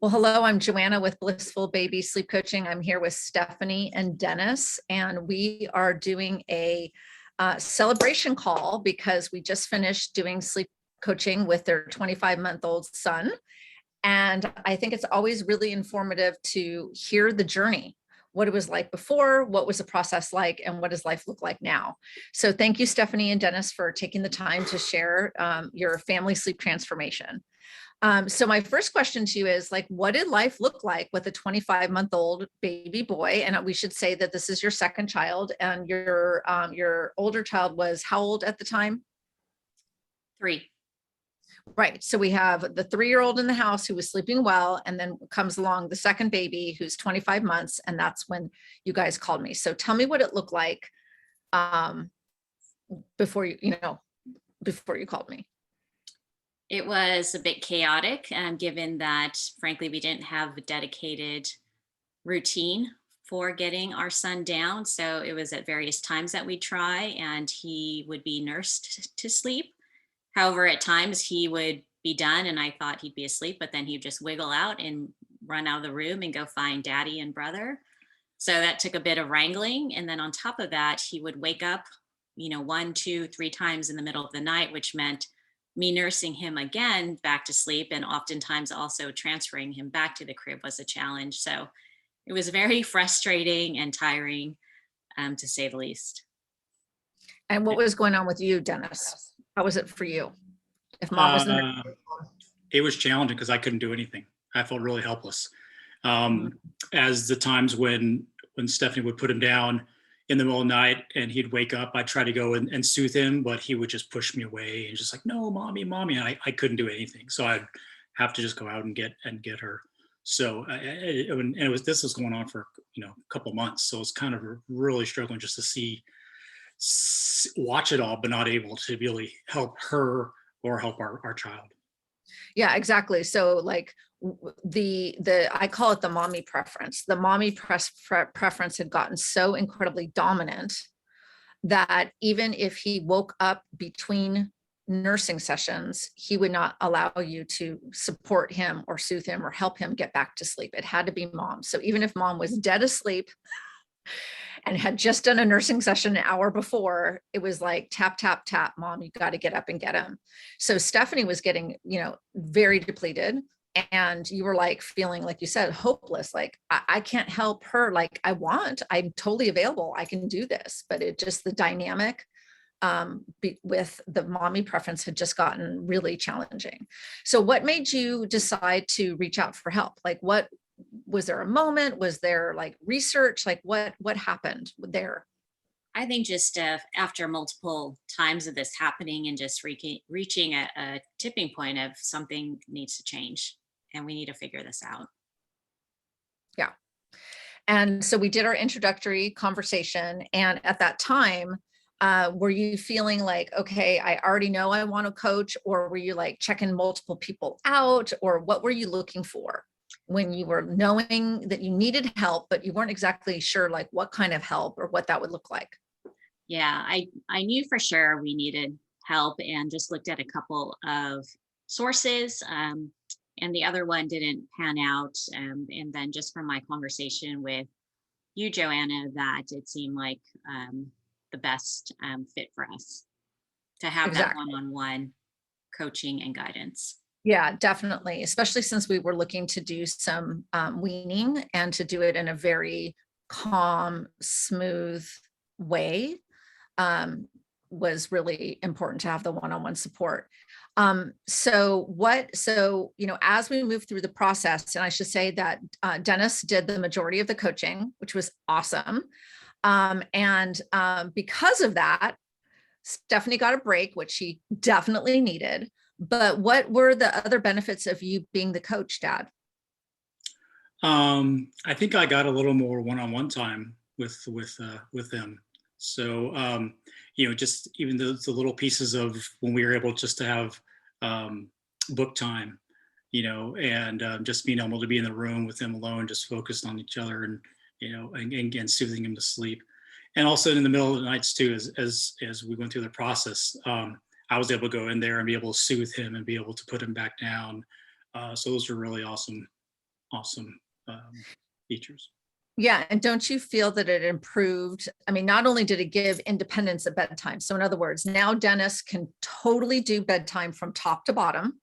Well, hello, I'm Joanna with Blissful Baby Sleep Coaching. I'm here with Stephanie and Dennis, and we are doing a celebration call because we just finished doing sleep coaching with their 25-month-old son. And I think it's always really informative to hear the journey, what it was like before, what was the process like, and what does life look like now. So thank you, Stephanie and Dennis, for taking the time to share your family sleep transformation. So my first question to you is like, what did life look like with a 25-month-old baby boy? And we should say that this is your second child, and your older child was how old at the time? 3. Right. So we have the 3-year-old in the house who was sleeping well, and then comes along the second baby who's 25 months. And that's when you guys called me. So tell me what it looked like before before you called me. It was a bit chaotic, given that, frankly, we didn't have a dedicated routine for getting our son down. So it was at various times that we'd try, and he would be nursed to sleep. However, at times he would be done, and I thought he'd be asleep, but then he'd just wiggle out and run out of the room and go find daddy and brother. So that took a bit of wrangling. And then on top of that, he would wake up, 1, 2, 3 times in the middle of the night, which meant me nursing him again back to sleep, and oftentimes also transferring him back to the crib was a challenge. So it was very frustrating and tiring, to say the least. And what was going on with you, Dennis? How was it for you? If mom was It was challenging because I couldn't do anything. I felt really helpless. As the times when Stephanie would put him down in the middle of the night and he'd wake up, I'd try to go and soothe him, but he would just push me away and just like, no, mommy. And I couldn't do anything. So I'd have to just go out and get her. So this was going on for, a couple months. So it's kind of really struggling just to watch it all, but not able to really help her or help our child. Yeah, exactly. So like I call it the mommy preference. The mommy preference had gotten so incredibly dominant that even if he woke up between nursing sessions, he would not allow you to support him or soothe him or help him get back to sleep. It had to be mom. So even if mom was dead asleep and had just done a nursing session an hour before, it was like tap, tap, tap, mom, you got to get up and get him. So Stephanie was getting, very depleted, and you were like feeling, like you said, hopeless. Like I can't help her. Like I'm totally available. I can do this, but it just, the dynamic with the mommy preference had just gotten really challenging. So what made you decide to reach out for help? Like was there a moment? Was there like research? Like what happened there? I think just after multiple times of this happening and just reaching a tipping point of something needs to change and we need to figure this out. Yeah. And so we did our introductory conversation. And at that time, were you feeling like, okay, I already know I want to coach, or were you like checking multiple people out, or what were you looking for when you were knowing that you needed help, but you weren't exactly sure like what kind of help or what that would look like? Yeah, I knew for sure we needed help and just looked at a couple of sources. And the other one didn't pan out. And then just from my conversation with you, Joanna, that it seemed like the best fit for us to have Exactly. that one-on-one coaching and guidance. Yeah, definitely. Especially since we were looking to do some weaning and to do it in a very calm, smooth way, was really important to have the one-on-one support. So, as we move through the process, and I should say that Dennis did the majority of the coaching, which was awesome. And because of that, Stephanie got a break, which she definitely needed. But what were the other benefits of you being the coach, Dad? I think I got a little more one-on-one time with them. So just even the little pieces of when we were able just to have book time, and just being able to be in the room with them alone, just focused on each other, and and soothing him to sleep. And also in the middle of the nights too, as we went through the process, I was able to go in there and be able to soothe him and be able to put him back down. So those were really awesome awesome features. Yeah. And don't you feel that it improved? I mean, not only did it give independence at bedtime. So in other words, now Dennis can totally do bedtime from top to bottom.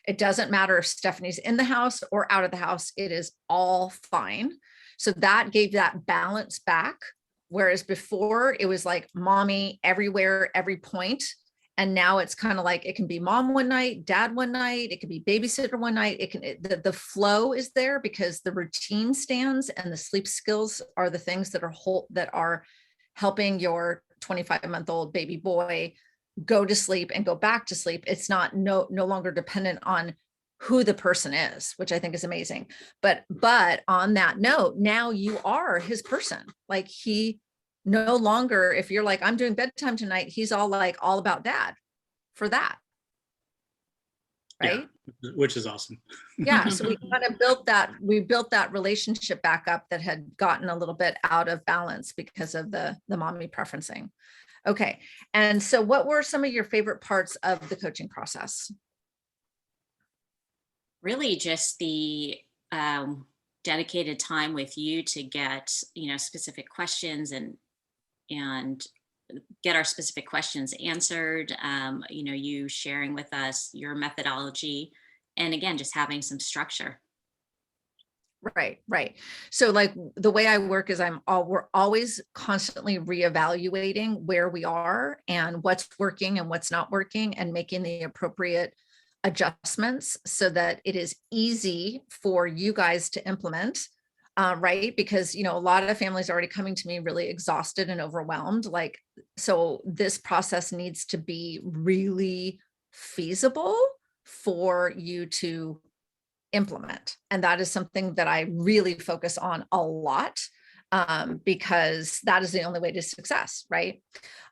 It doesn't matter if Stephanie's in the house or out of the house, it is all fine. So that gave that balance back. Whereas before it was like mommy everywhere, every point. And now it's kind of like, it can be mom one night, dad one night, it can be babysitter one night. The flow is there because the routine stands and the sleep skills are the things that are helping your 25-month-old baby boy go to sleep and go back to sleep. It's not no longer dependent on who the person is, which I think is amazing. But on that note, now you are his person. Like he no longer, if you're like, I'm doing bedtime tonight, he's all about dad for that. Right. Yeah, which is awesome. Yeah. So we kind of built that relationship back up that had gotten a little bit out of balance because of the mommy preferencing. Okay. And so what were some of your favorite parts of the coaching process? Really just the dedicated time with you to get, specific questions and get our specific questions answered. You sharing with us your methodology, and again, just having some structure. Right. So like the way I work is we're always constantly reevaluating where we are and what's working and what's not working and making the appropriate adjustments so that it is easy for you guys to implement. Right. Because, a lot of families are already coming to me really exhausted and overwhelmed. So this process needs to be really feasible for you to implement. And that is something that I really focus on a lot because that is the only way to success. Right.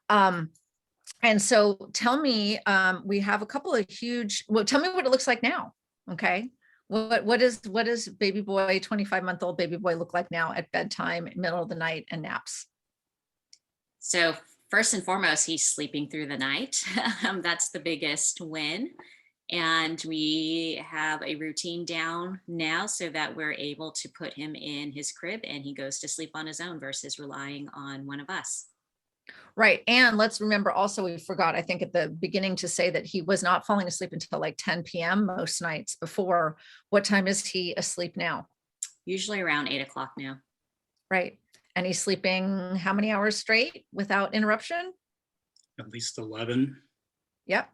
And so tell me, we have a couple of tell me what it looks like now. Okay. What does baby boy, 25-month-old baby boy look like now at bedtime, middle of the night, and naps? So first and foremost, he's sleeping through the night. That's the biggest win. And we have a routine down now so that we're able to put him in his crib and he goes to sleep on his own versus relying on one of us. Right. And let's remember also, we forgot, I think at the beginning, to say that he was not falling asleep until like 10 p.m. most nights before. What time is he asleep now? Usually around 8 o'clock now. Right. And he's sleeping how many hours straight without interruption? At least 11. Yep.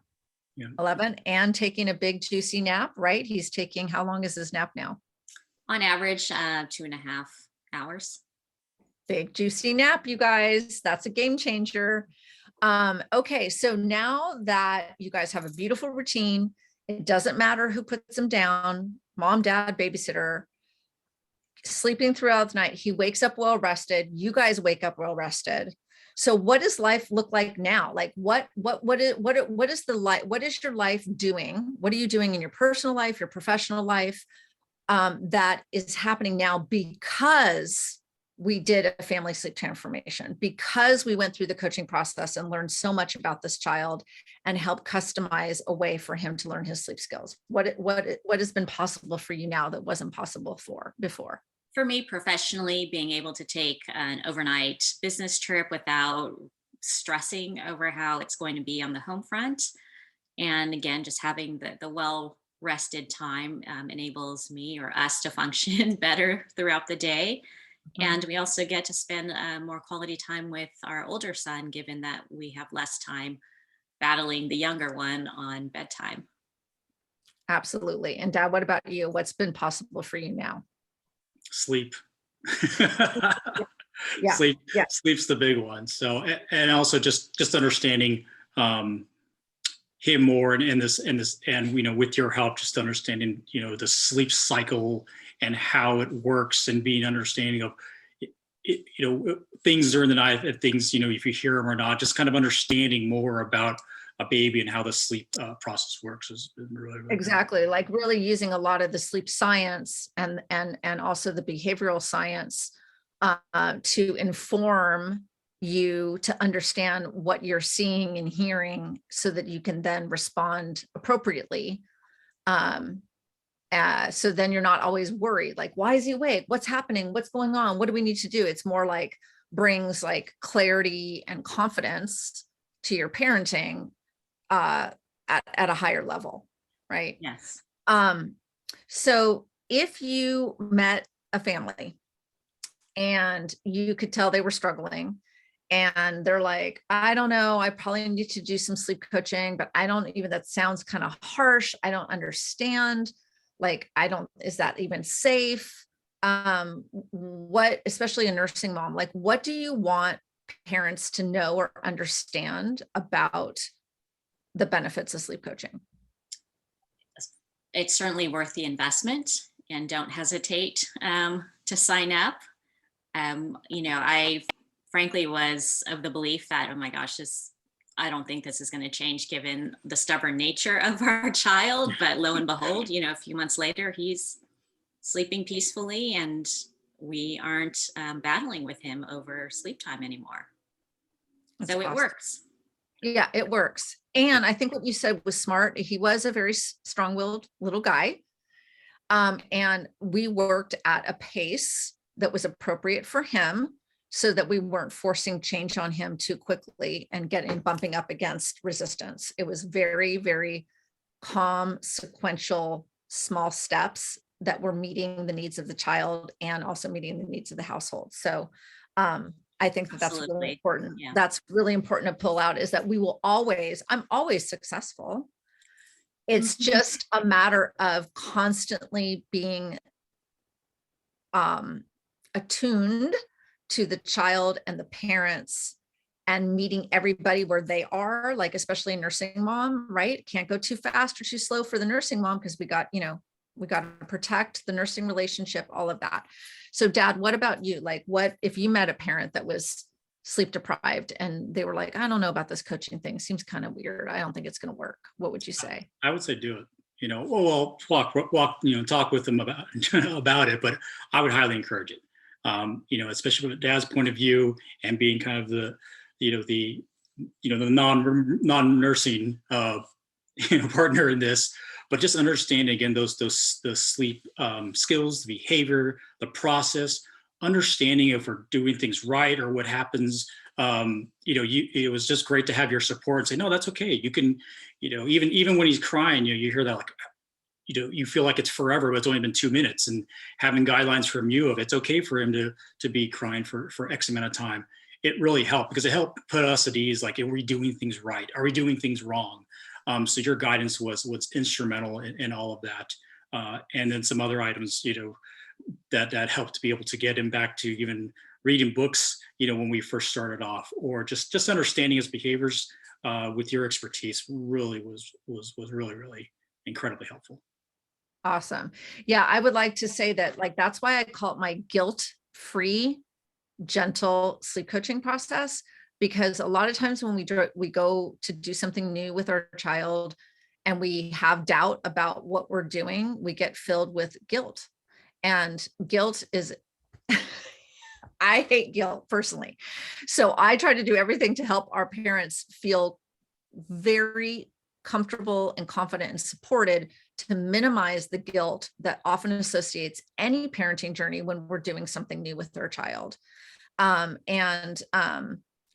Yeah. 11, and taking a big juicy nap, right? He's taking, how long is his nap now? On average, 2.5 hours. Big juicy nap, you guys. That's a game changer. Okay, so now that you guys have a beautiful routine, it doesn't matter who puts him down, mom, dad, babysitter, sleeping throughout the night. He wakes up well rested. You guys wake up well rested. So what does life look like now? Like what is your life doing? What are you doing in your personal life, your professional life, that is happening now because we did a family sleep transformation, because we went through the coaching process and learned so much about this child and helped customize a way for him to learn his sleep skills? What has been possible for you now that wasn't possible before? For me professionally, being able to take an overnight business trip without stressing over how it's going to be on the home front. And again, just having the well rested time enables me or us to function better throughout the day. And we also get to spend more quality time with our older son, given that we have less time battling the younger one on bedtime. Absolutely. And Dad, what about you? What's been possible for you now? Sleep. Yeah. Sleep. Yeah. Sleep's the big one. So, and also just understanding him more and this, and with your help, just understanding the sleep cycle and how it works, and being understanding of things during the night, things if you hear them or not, just kind of understanding more about a baby and how the sleep process works has been really exactly, like really using a lot of the sleep science and also the behavioral science to inform you to understand what you're seeing and hearing so that you can then respond appropriately. So then you're not always worried, like, why is he awake? What's happening? What's going on? What do we need to do? It's more like brings like clarity and confidence to your parenting at a higher level, right? Yes. So if you met a family and you could tell they were struggling and they're like, I don't know, I probably need to do some sleep coaching, but I don't even, that sounds kind of harsh. I don't understand. Like, is that even safe? What, especially a nursing mom, like, what do you want parents to know or understand about the benefits of sleep coaching? It's certainly worth the investment, and don't hesitate to sign up. I frankly was of the belief that, oh my gosh, I don't think this is going to change given the stubborn nature of our child. But lo and behold, a few months later, he's sleeping peacefully, and we aren't battling with him over sleep time anymore. That's So it awesome. works. Yeah, it works. And I think what you said was smart. He was a very strong-willed little guy. And we worked at a pace that was appropriate for him so that we weren't forcing change on him too quickly and bumping up against resistance. It was very, very calm, sequential, small steps that were meeting the needs of the child and also meeting the needs of the household. So I think that's really Absolutely. important. Yeah. That's really important to pull out, is that I'm always successful. It's just a matter of constantly being attuned to the child and the parents and meeting everybody where they are, like, especially a nursing mom, right? Can't go too fast or too slow for the nursing mom because we got to protect the nursing relationship, all of that. So Dad, what about you? Like, what if you met a parent that was sleep deprived and they were like, I don't know about this coaching thing, seems kind of weird, I don't think it's going to work? What would you say? I would say do it. Well, talk, talk with them about about it, but I would highly encourage it. Especially from Dad's point of view and being kind of the non-nursing partner in this, but just understanding again the sleep skills, the behavior, the process, understanding if we're doing things right or what happens. It was just great to have your support and say, no, that's okay. You can, even when he's crying, you hear that, like, you feel like it's forever, but it's only been 2 minutes, and having guidelines from you of it's okay for him to be crying for X amount of time. It really helped because it helped put us at ease. Like, are we doing things right? Are we doing things wrong? So your guidance was instrumental in all of that. And then some other items, that helped to be able to get him back to even reading books, when we first started off, or just understanding his behaviors with your expertise really was really, really incredibly helpful. Awesome. Yeah, I would like to say that, like, that's why I call it my guilt-free, gentle sleep coaching process, because a lot of times when we go to do something new with our child and we have doubt about what we're doing, we get filled with guilt. And guilt is, I hate guilt personally. So I try to do everything to help our parents feel very comfortable and confident and supported, to minimize the guilt that often associates any parenting journey when we're doing something new with our child. And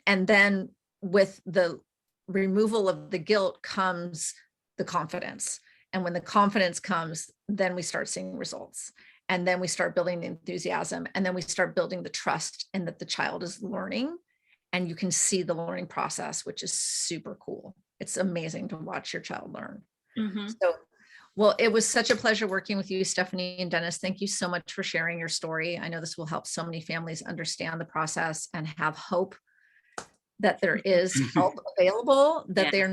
then with the removal of the guilt comes the confidence. And when the confidence comes, then we start seeing results. And then we start building the enthusiasm. And then we start building the trust in that the child is learning. And you can see the learning process, which is super cool. It's amazing to watch your child learn. Mm-hmm. So, well, it was such a pleasure working with you, Stephanie and Dennis. Thank you so much for sharing your story. I know this will help so many families understand the process and have hope that there is help available, that they're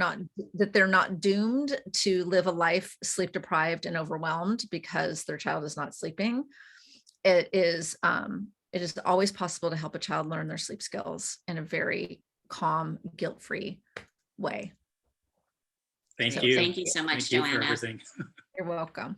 not doomed to live a life sleep deprived and overwhelmed because their child is not sleeping. It is always possible to help a child learn their sleep skills in a very calm, guilt-free way. Thank you. Thank you so much, Joanna. For everything. You're welcome.